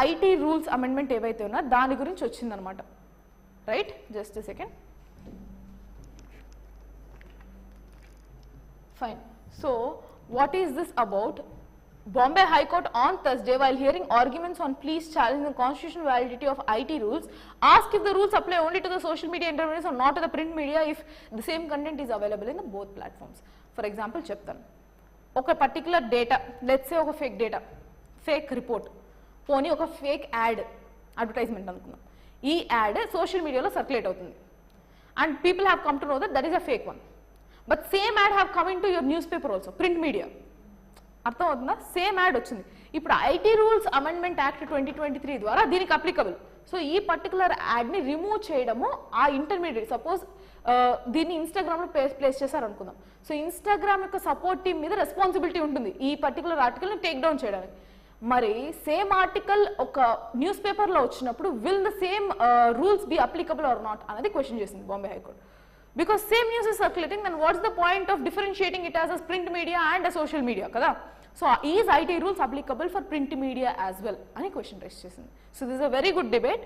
ఐటీ రూల్స్ అమెండ్మెంట్ ఏవైతే ఉన్నా దాని గురించి వచ్చిందనమాట. Right, just a second. Fine, so what is this about? Bombay High Court on Thursday, while hearing arguments on pleas challenging the constitutional validity of IT rules, asked if the rules apply only to the social media intermediaries or not to the print media if the same content is available in the both platforms. For example, చెప్తాను, ఒక పర్టికులర్ డేటా, లెట్స్ సే ఒక ఫేక్ డేటా, ఫేక్ రిపోర్ట్, పోనీ ఒక ఫేక్ యాడ్, అడ్వర్టైజ్మెంట్ అనుకుందాం. ఈ యాడ్ సోషల్ మీడియాలో సర్క్యులేట్ అవుతుంది and people have come to know that is a fake one, but same add have come in to your news paper also, print media. అర్థమవుతుందా? సేమ్ యాడ్ వచ్చింది. ఇప్పుడు ఐటీ రూల్స్ అమెండ్మెంట్ యాక్ట్ 2023 ద్వారా దీనికి అప్లికబుల్. సో ఈ పర్టికులర్ యాడ్ని రిమూవ్ చేయడము ఆ ఇంటర్మీడియట్, సపోజ్ దీన్ని ఇన్స్టాగ్రామ్లో ప్లేస్ చేశారు అనుకుందాం. సో ఇన్స్టాగ్రామ్ యొక్క సపోర్ట్ టీమ్ మీద రెస్పాన్సిబిలిటీ ఉంటుంది ఈ పర్టికులర్ ఆర్టికల్ని టేక్ డౌన్ చేయడానికి. మరి సేమ్ ఆర్టికల్ ఒక న్యూస్ పేపర్లో వచ్చినప్పుడు will the same rules be applicable or not అనేది క్వశ్చన్ చేసింది Bombay high court. Because same news is circulating, then what's the point of differentiating it as a print media and a social media kada? So is IT rules applicable for print media as well ani question raise chesindi. So this is a very good debate.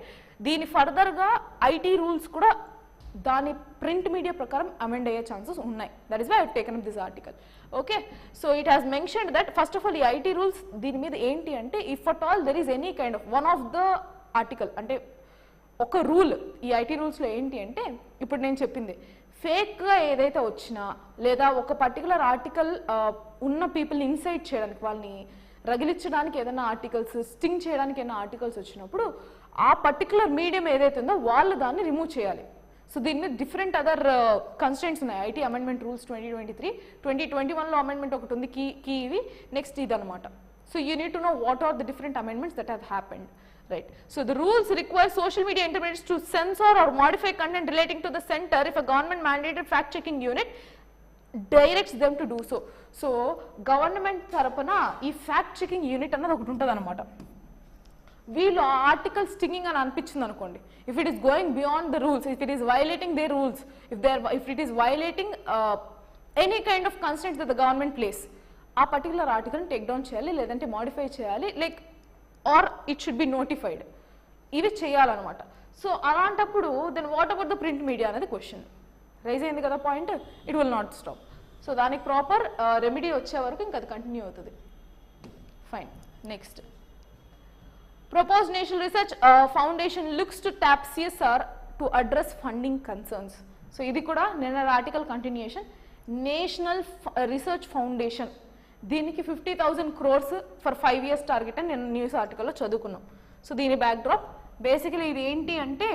Deeni further ga IT rules kuda dani print media prakaram amend ayye chances unnai. That is why I have taken up this article. Okay, so it has mentioned that first of all the IT rules deeni meeda enti ante if at all there is any kind of one of the article ante ఒక రూల్ ఈ ఐటీ రూల్స్లో ఏంటి అంటే ఇప్పుడు నేను చెప్పింది ఫేక్గా ఏదైతే వచ్చినా లేదా ఒక పర్టికులర్ ఆర్టికల్ ఉన్న పీపుల్ని ఇన్సైట్ చేయడానికి వాళ్ళని రగిలించడానికి ఏదైనా ఆర్టికల్స్ స్టింగ్ చేయడానికి ఏదైనా ఆర్టికల్స్ వచ్చినప్పుడు ఆ పర్టికులర్ మీడియం ఏదైతే ఉందో వాళ్ళు దాన్ని రిమూవ్ చేయాలి. సో దీని మీద డిఫరెంట్ అదర్ కన్స్టెంట్స్ ఉన్నాయి. ఐటీ అమెండ్మెంట్ రూల్స్ 2023, 2021లో అమెండ్మెంట్ ఒకటి ఉంది కీ ఇవి, నెక్స్ట్ ఇది అనమాట. So you need to know what are the different amendments that have happened. Right. So the rules require social media intermediaries to censor or modify content relating to the center if a government mandated fact checking unit directs them to do so. So government tarapana ee fact checking unit annadu okati untadu anamata. వీళ్ళు ఆర్టికల్ స్టింగింగ్ అని అనిపించింది అనుకోండి, if it is going beyond the rules, if it is violating the rules, if it is violating any kind of constraints that the government place, ఆ పర్టికులర్ ఆర్టికల్ని టేక్ డౌన్ చేయాలి లేదంటే మాడిఫై చేయాలి, like or it should be notified, ఇవి చేయాలన్నమాట. సో అలాంటప్పుడు then what about the print media అనేది క్వశ్చన్ రైజ్ అయింది కదా point. It will not stop. So దానికి ప్రాపర్ రెమెడీ వచ్చే వరకు ఇంకా అది కంటిన్యూ అవుతుంది. Fine. Next, propose national research foundation looks to tap CSR to address funding concerns. So ఇది కూడా నిన్న article continuation. National research foundation దీనికి 50,000 crores ఫర్ 5 years టార్గెట్ అని నేను న్యూస్ ఆర్టికల్లో చదువుకున్నాం. సో దీని బ్యాక్డ్రాప్ బేసికలీ ఇది ఏంటి అంటే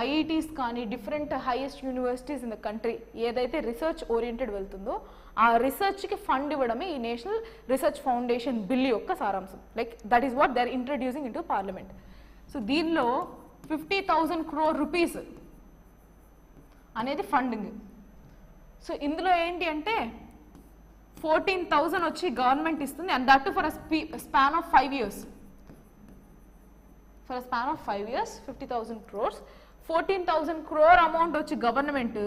ఐఐటీస్ కానీ different highest universities in the country ఏదైతే రీసెర్చ్ ఓరియంటెడ్ వెళ్తుందో ఆ రీసెర్చ్కి ఫండ్ ఇవ్వడమే ఈ నేషనల్ రీసెర్చ్ ఫౌండేషన్ బిల్ యొక్క సారాంశం. Like that is what they are introducing in to parliament. So దీనిలో 50,000 crore rupees అనేది ఫండింగ్. సో ఇందులో ఏంటి అంటే 14,000 వచ్చి గవర్నమెంట్ ఇస్తుంది, and that for span of 5 years. For a span of 5 years 50,000 crores. 14,000 crore amount వచ్చి గవర్నమెంట్,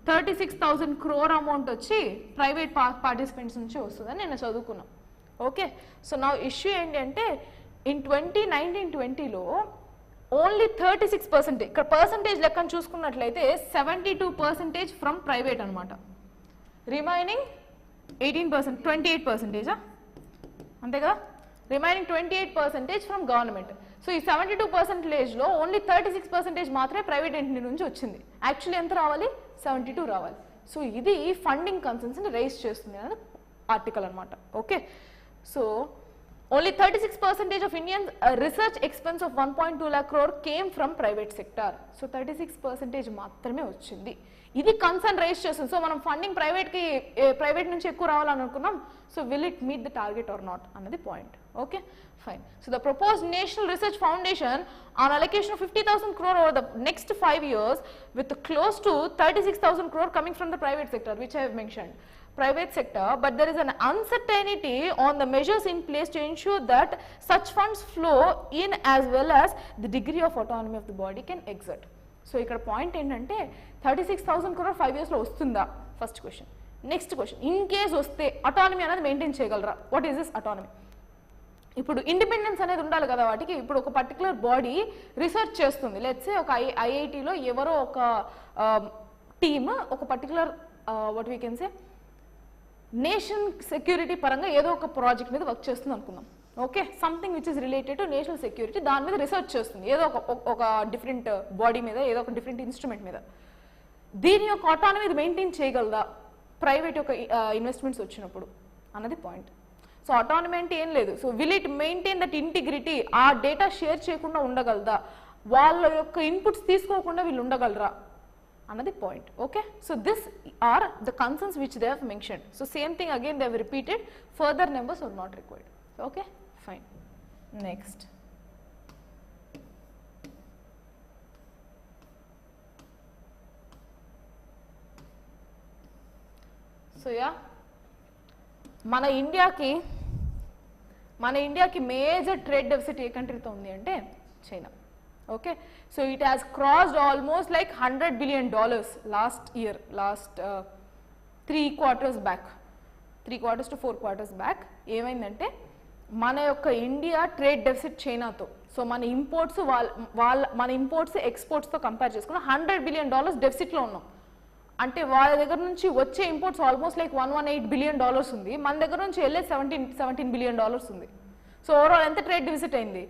36,000 crore అమౌంట్ వచ్చి ప్రైవేట్ పార్టిసిపెంట్స్ నుంచి వస్తుందని నేను చదువుకున్నాం. ఓకే, సో నా ఇష్యూ ఏంటి అంటే ఇన్ 2019-20లో ఓన్లీ 36%, ఇక్కడ పర్సంటేజ్ లెక్కను చూసుకున్నట్లయితే 72% ఫ్రమ్ ప్రైవేట్ అనమాట, రిమైనింగ్ 18%, 28%, అంతే కదా, రిమైనింగ్ 28% ఫ్రమ్ గవర్నమెంట్. సో ఈ 72%లో ఓన్లీ 36% మాత్రమే ప్రైవేట్ ఎంటిటీ నుంచి వచ్చింది. యాక్చువల్లీ ఎంత రావాలి? 72 రావాలి. సో ఇది ఫండింగ్ కన్సర్న్స్ని రైజ్ చేస్తుంది అని ఆర్టికల్ అనమాట. Okay, so only 36% of Indian research expense of 1.2 lakh crore came from private sector. So 36% మాత్రమే వచ్చింది. ఇది కన్సర్న్ రైజ్ చేస్తుంది. సో మనం ఫండింగ్ ప్రైవేట్ నుంచి ఎక్కువ రావాలని అనుకున్నాం. So will it meet the target or not అన్నది point. Okay, fine. So the proposed national research foundation on allocation of 50,000 crore over the next 5 years with close to 36,000 crore coming from the private sector, which I have mentioned. Private sector, but there is an uncertainty on the measures in place to ensure that such funds flow in as well as the degree of autonomy of the body can exert. So ఇక్కడ పాయింట్ ఏంటంటే 36,000 crore 5 yearsలో వస్తుందా? First question. Next question, in case వస్తే అటానమీ అనేది మెయింటైన్ చేయగలరా? What is this autonomy? ఇప్పుడు ఇండిపెండెన్స్ అనేది ఉండాలి కదా వాటికి. ఇప్పుడు ఒక పర్టికులర్ బాడీ రీసెర్చ్ చేస్తుంది, లెట్స్ సే ఒక ఐఐటీలో ఎవరో ఒక టీమ్ ఒక particular what we can say nation security పరంగా ఏదో ఒక ప్రాజెక్ట్ మీద వర్క్ చేస్తుంది అనుకుందాం. Okay, something which is related to national security, దాని మీద రీసెర్చ్ చేస్తుంది ఏదో ఒక డిఫరెంట్ బాడీ మీద, ఏదో ఒక డిఫరెంట్ ఇన్స్ట్రుమెంట్ మీద. దీని యొక్క ఆటానమీ ఇది మెయింటైన్ చేయగలదా ప్రైవేట్ యొక్క ఇన్వెస్ట్మెంట్స్ వచ్చినప్పుడు అన్నది పాయింట్. సో ఆటానమీ అంటే ఏం లేదు. So will it maintain that integrity, ఆ డేటా షేర్ చేయకుండా ఉండగలదా, వాళ్ళ యొక్క ఇన్పుట్స్ తీసుకోకుండా వీళ్ళు ఉండగలరా అన్నది point. Okay, so this are the concerns which they have mentioned. So same thing again they have repeated, further numbers are not required. Okay, fine. Next, so yeah మన ఇండియాకి మేజర్ ట్రేడ్ డెఫిసిట్ ఏ కంట్రీతో ఉంది అంటే China. Okay, so it has crossed almost like $100 billion last year, last 3 quarters back, 3 quarters to 4 quarters back ఏమైందంటే మన యొక్క ఇండియా ట్రేడ్ డెఫిసిట్ చైనాతో, సో మన ఇంపోర్ట్స్ ఎక్స్పోర్ట్స్తో కంపేర్ చేసుకున్న $100 billion డెఫిసిట్లో ఉన్నాం. అంటే వాళ్ళ దగ్గర నుంచి వచ్చే ఇంపోర్ట్స్ ఆల్మోస్ట్ లైక్ $118 billion ఉంది, మన దగ్గర నుంచి వెళ్ళే $17 billion ఉంది. సో ఓవరాల్ ఎంత ట్రేడ్ డెఫిసిట్ అయింది?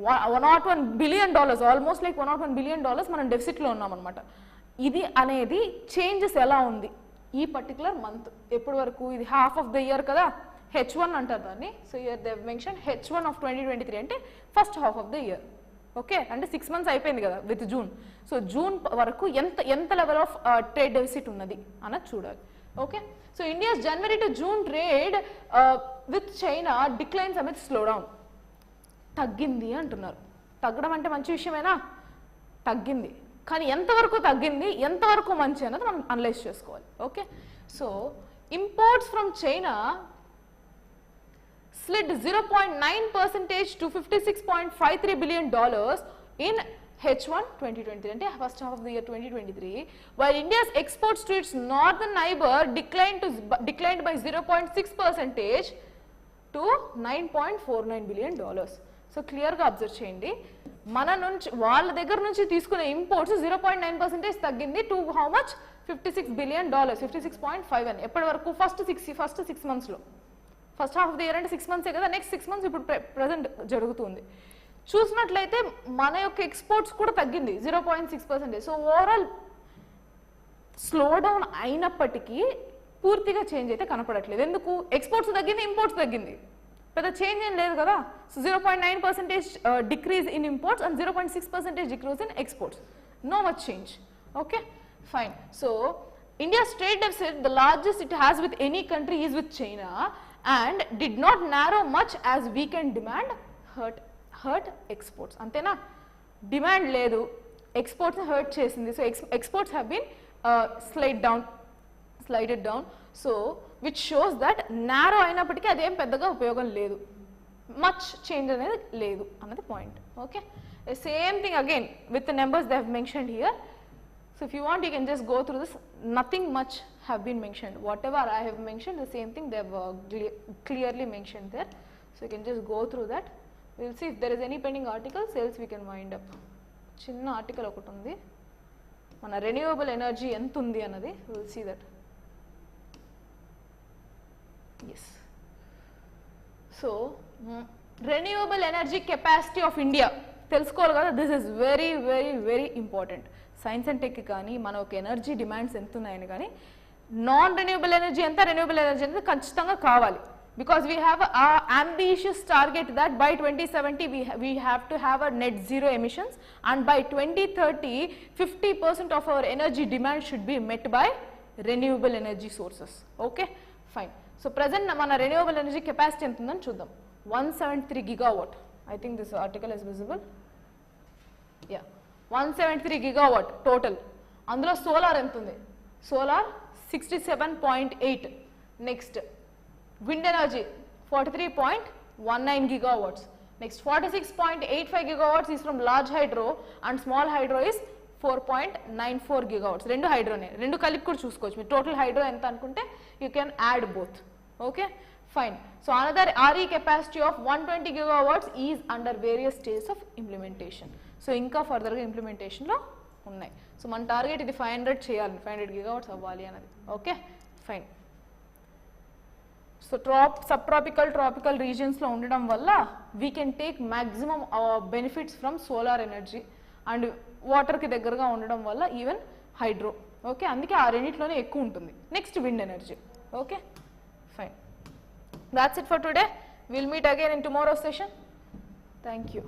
$101 billion, ఆల్మోస్ట్ లైక్ $101 billion మనం డెఫిసిట్లో ఉన్నాం అనమాట. ఇది అనేది చేంజెస్ ఎలా ఉంది ఈ పర్టికులర్ మంత్, ఎప్పటి వరకు? ఇది హాఫ్ ఆఫ్ ద ఇయర్ కదా, H1 అంటారు దాన్ని. So year they mention H1 of 2023 అంటే first half of the year. Okay, అంటే 6 months అయిపోయింది కదా విత్ జూన్. సో జూన్ వరకు ఎంత లెవెల్ ఆఫ్ ట్రేడ్ డెఫిసిట్ ఉన్నది అన్నది చూడాలి. Okay, so India's January to June trade with China declines Amit slow down. తగ్గింది అంటున్నారు. తగ్గడం అంటే మంచి విషయమేనా? తగ్గింది, కానీ ఎంతవరకు తగ్గింది, ఎంతవరకు మంచి అన్నది మనం అనలైజ్ చేసుకోవాలి. Okay, so imports from China slid 0.9% to $56.53 billion in H1 2023, అంటే first half of the year 2023, while India's exports to its northern neighbor declined by 0.6% to $9.49 billion. So క్లియర్గా అబ్జర్వ్ చేయండి, మన నుంచి వాళ్ళ దగ్గర నుంచి తీసుకునే ఇంపోర్ట్స్ 0.9% తగ్గింది టు హౌ మచ్? $56 billion, 56.51. ఎప్పటి వరకు? ఫస్ట్ 6 monthsలో. First half of the year అంటే 6 months కదా, నెక్స్ట్ 6 months ఇప్పుడు ప్రజెంట్ జరుగుతుంది. చూసినట్లయితే మన యొక్క ఎక్స్పోర్ట్స్ కూడా తగ్గింది 0.6%. సో ఓవరాల్ స్లో డౌన్ అయినప్పటికీ పూర్తిగా చేంజ్ అయితే కనపడట్లేదు. ఎందుకు? ఎక్స్పోర్ట్స్ తగ్గింది, ఇంపోర్ట్స్ తగ్గింది, పెద్ద చేంజ్ ఏం లేదు కదా. So 0.9% decrease in imports and 0.6% decrease in exports, no much change. Okay, fine. So India's trade deficit, the largest it has with any country, is with China and did not narrow much as weakened demand hurt exports. Antena? Demand ledu, exports hurt chesindi. So exports have been slided down. So which shows that narrow అయినప్పటికీ అదేం పెద్దగా ఉపయోగం లేదు, much change అనేది లేదు అన్నది point. Okay, same thing again with the numbers they have mentioned here. So if you want, you can just go through this. Nothing much have been mentioned. Whatever I have mentioned, the same thing they have clearly mentioned there. So you can just go through that. We will see if there is any pending articles, else we can wind up. Chinna article okati undi, mana renewable energy ఎంత ఉంది అన్నది. We will see that. Yes. So renewable energy capacity of India తెలుసుకోవాలి కదా. This is very very very important. Science and tech కానీ మన ఒక ఎనర్జీ డిమాండ్స్ ఎంత ఉన్నాయని కానీ నాన్ రెన్యూబుల్ ఎనర్జీ ఎంత, రెన్యూబుల్ ఎనర్జీ ఎంత ఖచ్చితంగా కావాలి. Because we have a ambitious target that by 2070 we have to have a net zero emissions and by 2030 50% of our energy demand should be met by renewable energy sources. Okay, fine. So present మన renewable energy capacity ఎంత ఉందని చూద్దాం. 173 gigawatt. I think this article is visible. Yeah, 173 gigawatt total. అందులో సోలార్ ఎంత ఉంది? Solar 67.8. Next wind energy 43.19 gigawatts. Next 46.85 gigawatts is from large hydro and small hydro is 4.94 gigawatts. రెండు హైడ్రోనే, రెండు కలిపి కూడా చూసుకోవచ్చు మీరు. టోటల్ హైడ్రో ఎంత అనుకుంటే you can add both. Okay, fine. So another RE capacity of 120 gigawatts is under various stages of implementation. So ఇంకా ఫర్దర్ గా ఇంప్లిమెంటేషన్ లో ఉన్నాయి. సో మన టార్గెట్ ఇది 500 చేయాలి, 500 gigawatts అవ్వాలి అన్నది. Okay, fine. So sub tropical regions లో ఉండడం వల్ల we can take maximum benefits from solar energy and water కి దగ్గరగా ఉండడం వల్ల ఈవెన్ హైడ్రో. ఓకే, అందుకే ఆ రెండిట్లోనే ఎక్కువ ఉంటుంది. Next wind energy. Okay, fine. That's it for today. We'll meet again in tomorrow's session. Thank you.